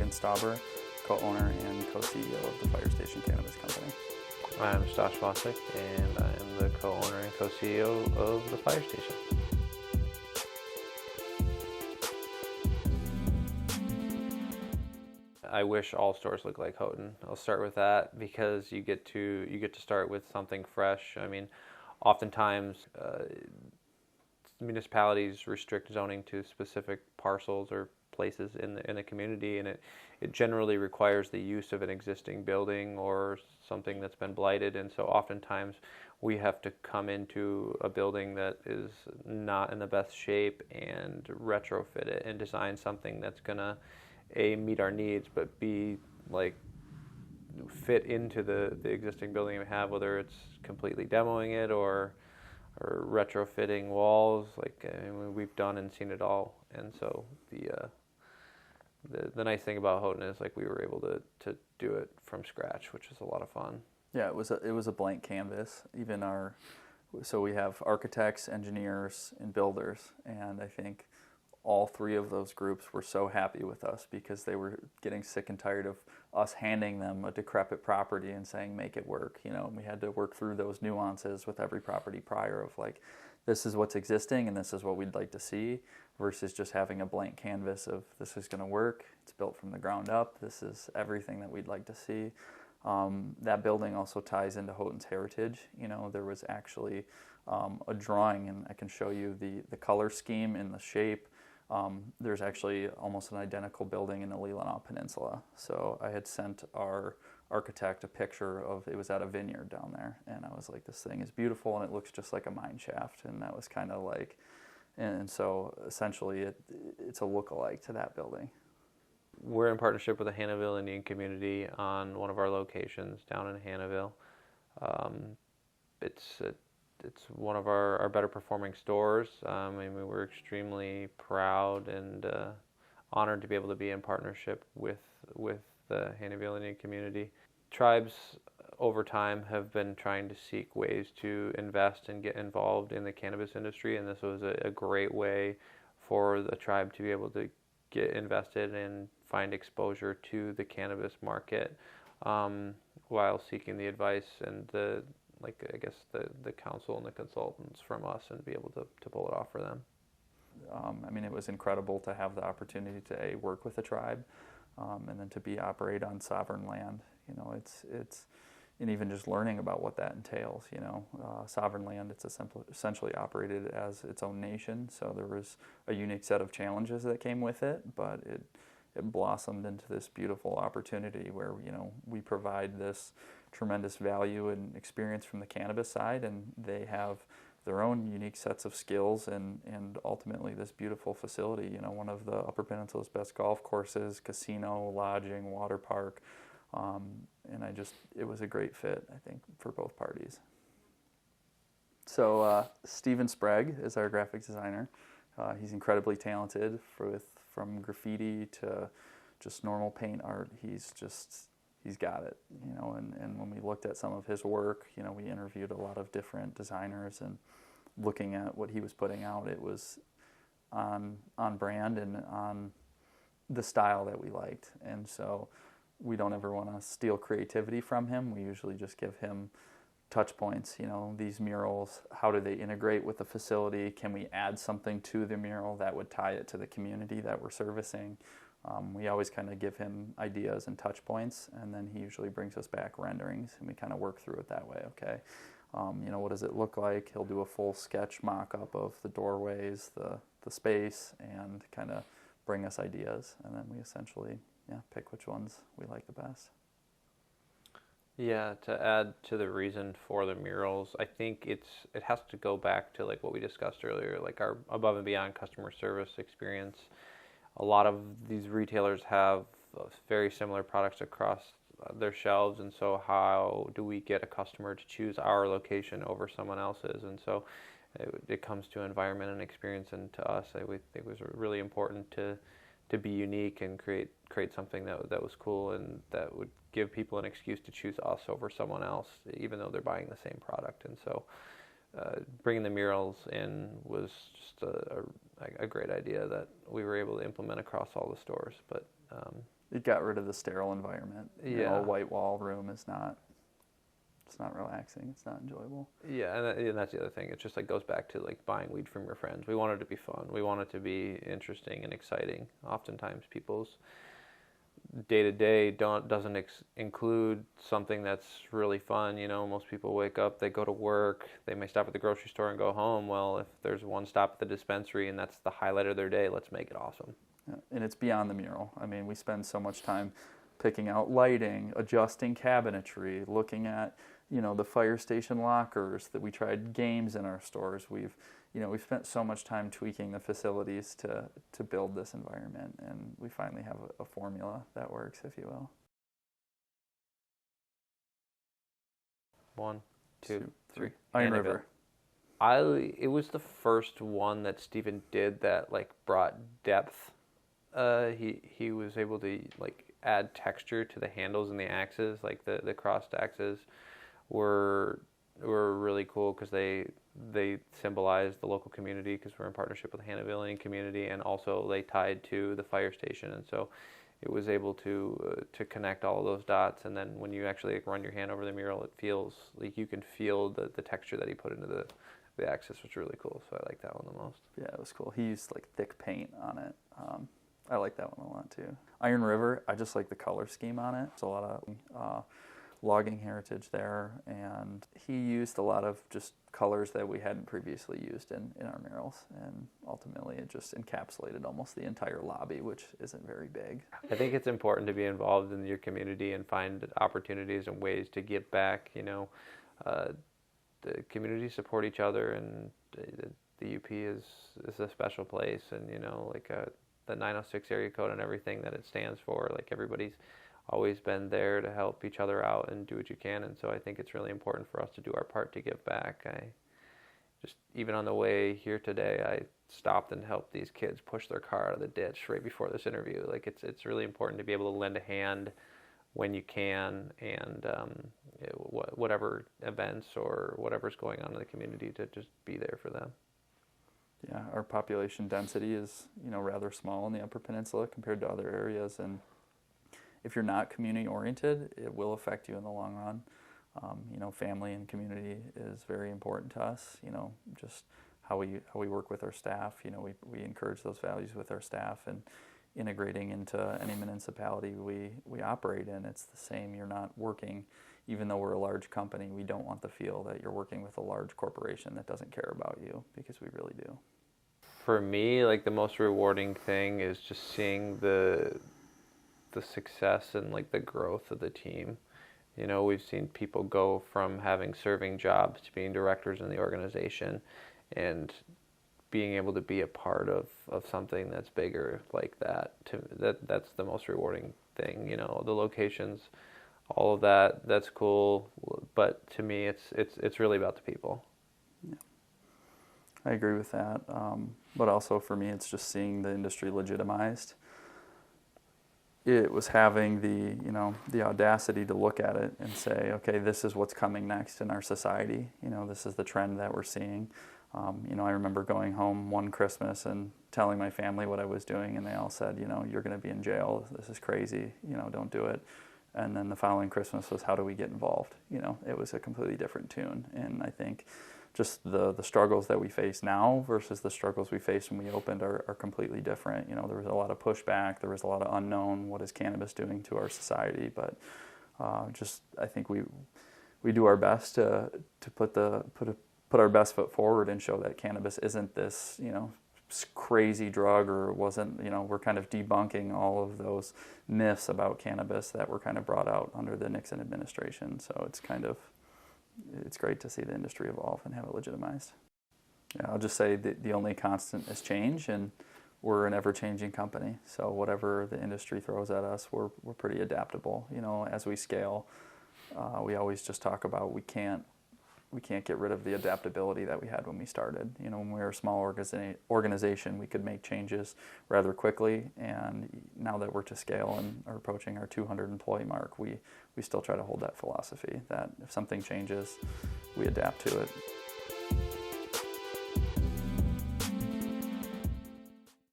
Lincoln Stauber, co-owner and co-CEO of the Fire Station Cannabis Company. I'm Stosh Vosek, and I am the co-owner and co-CEO of the Fire Station. I wish all stores looked like Houghton. I'll start with that because you get to start with something fresh. I mean, oftentimes municipalities restrict zoning to specific parcels or places in a community, and it generally requires the use of an existing building or something that's been blighted. And so oftentimes we have to come into a building that is not in the best shape and retrofit it and design something that's gonna meet our needs, but B, like, fit into the existing building we have, whether it's completely demoing it or retrofitting walls. Like, I mean, we've done and seen it all. And so the nice thing about Houghton is, like, we were able to do it from scratch, which is a lot of fun. Yeah, it was a blank canvas. So we have architects, engineers, and builders, and I think all three of those groups were so happy with us because they were getting sick and tired of us handing them a decrepit property and saying, make it work. You know, we had to work through those nuances with every property prior of, like, this is what's existing and this is what we'd like to see, versus just having a blank canvas of this is going to work. It's built from the ground up. This is everything that we'd like to see. That building also ties into Houghton's heritage. You know, there was actually a drawing, and I can show you the color scheme and the shape. There's actually almost an identical building in the Leelanau Peninsula. So I had sent our architect a picture of, it was at a vineyard down there, and I was like, this thing is beautiful and it looks just like a mine shaft. And that was kind of like, and so essentially it's a look-alike to that building. We're in partnership with the Hannahville Indian community on one of our locations down in Hannahville. It's one of our better performing stores. I mean, we're extremely proud and honored to be able to be in partnership with the Hannahville Indian community. Tribes over time have been trying to seek ways to invest and get involved in the cannabis industry, and this was a great way for the tribe to be able to get invested and find exposure to the cannabis market while seeking the advice and the counsel and the consultants from us, and be able to pull it off for them. I mean, it was incredible to have the opportunity to work with the tribe, and then to operate on sovereign land. You know, it's and even just learning about what that entails. You know, sovereign land, it's essentially operated as its own nation. So there was a unique set of challenges that came with it, but it blossomed into this beautiful opportunity where, you know, we provide this tremendous value and experience from the cannabis side, and they have their own unique sets of skills and ultimately this beautiful facility. You know, one of the Upper Peninsula's best golf courses, casino, lodging, water park, and it was a great fit, I think, for both parties. So Steven Sprague is our graphic designer. He's incredibly talented from graffiti to just normal paint art. He's got it, you know, and when we looked at some of his work, you know, we interviewed a lot of different designers, and looking at what he was putting out, it was on brand and on the style that we liked. And so we don't ever want to steal creativity from him. We usually just give him touch points. You know, these murals, how do they integrate with the facility? Can we add something to the mural that would tie it to the community that we're servicing? We always kind of give him ideas and touch points, and then he usually brings us back renderings, and we kind of work through it that way. Okay, you know, what does it look like? He'll do a full sketch mock-up of the doorways, the space, and kind of bring us ideas, and then we essentially pick which ones we like the best. Yeah, to add to the reason for the murals, I think it has to go back to, like, what we discussed earlier, like our above and beyond customer service experience. A lot of these retailers have very similar products across their shelves, and so how do we get a customer to choose our location over someone else's? And so it comes to environment and experience, and to us, I would think it was really important to be unique and create something that was cool and that would give people an excuse to choose us over someone else, even though they're buying the same product. And so bringing the murals in was just a great idea that we were able to implement across all the stores. But It got rid of the sterile environment. Yeah. A white wall room is not. It's not relaxing. It's not enjoyable. Yeah, and that's the other thing. It just like goes back to like buying weed from your friends. We want it to be fun. We want it to be interesting and exciting. Oftentimes, people's day to day doesn't include something that's really fun. Most people wake up, they go to work, they may stop at the grocery store and go home. Well, if there's one stop at the dispensary and that's the highlight of their day, let's make it awesome. Yeah, and it's beyond the mural. I mean, we spend so much time picking out lighting, adjusting cabinetry, looking at, the fire station lockers, that we tried games in our stores. We've spent so much time tweaking the facilities to build this environment, and we finally have a formula that works, if you will. 1, 2, 3. Iron River. It was the first one that Steven did that like brought depth. He was able to like add texture to the handles and the axes, like the crossed axes were really cool because they symbolize the local community, because we're in partnership with the Hannahvillian community, and also they tied to the fire station, and so it was able to connect all of those dots. And then when you actually run your hand over the mural, it feels like you can feel the texture that he put into the axis, which was really cool. So I like that one the most. Yeah, it was cool. He used like thick paint on it. I like that one a lot too. Iron River, I just like the color scheme on it. It's a lot of logging heritage there, and he used a lot of just colors that we hadn't previously used in our murals, and ultimately it just encapsulated almost the entire lobby, which isn't very big. I think it's important to be involved in your community and find opportunities and ways to give back. The communities support each other, and the UP is a special place, and the 906 area code and everything that it stands for, like everybody's always been there to help each other out and do what you can. And so I think it's really important for us to do our part to give back. Even on the way here today, I stopped and helped these kids push their car out of the ditch right before this interview. Like it's really important to be able to lend a hand when you can, and whatever events or whatever's going on in the community, to just be there for them. Yeah, our population density is, rather small in the Upper Peninsula compared to other areas, and if you're not community oriented, it will affect you in the long run. Family and community is very important to us. Just how we work with our staff. We encourage those values with our staff, and integrating into any municipality we operate in, it's the same. You're not working, even though we're a large company, we don't want the feel that you're working with a large corporation that doesn't care about you, because we really do. For me, like the most rewarding thing is just seeing the success and like the growth of the team. We've seen people go from having serving jobs to being directors in the organization, and being able to be a part of something that's bigger like that. That's the most rewarding thing. The locations, all of that's cool, but to me it's really about the people. Yeah. I agree with that, but also for me it's just seeing the industry legitimized. It was having the audacity to look at it and say, okay, this is what's coming next in our society. This is the trend that we're seeing. I remember going home one Christmas and telling my family what I was doing, and they all said, you're going to be in jail. This is crazy. Don't do it. And then the following Christmas was, how do we get involved? It was a completely different tune. And I think just the struggles that we face now versus the struggles we faced when we opened are completely different. There was a lot of pushback. There was a lot of unknown. What is cannabis doing to our society? But I think we do our best to put our best foot forward and show that cannabis isn't this crazy drug, or wasn't. We're kind of debunking all of those myths about cannabis that were kind of brought out under the Nixon administration. So it's great to see the industry evolve and have it legitimized. Yeah, I'll just say the only constant is change, and we're an ever-changing company. So whatever the industry throws at us, we're pretty adaptable. As we scale, we always just talk about we can't get rid of the adaptability that we had when we started. When we were a small organization, we could make changes rather quickly, and now that we're to scale and are approaching our 200 employee mark, we still try to hold that philosophy that if something changes, we adapt to it.